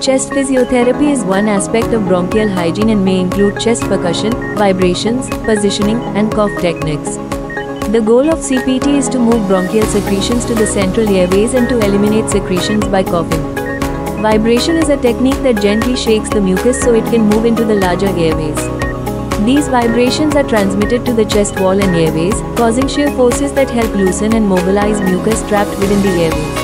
Chest physiotherapy is one aspect of bronchial hygiene and may include chest percussion, vibrations, positioning, and cough techniques. The goal of CPT is to move bronchial secretions to the central airways and to eliminate secretions by coughing. Vibration is a technique that gently shakes the mucus so it can move into the larger airways. These vibrations are transmitted to the chest wall and airways, causing shear forces that help loosen and mobilize mucus trapped within the airways.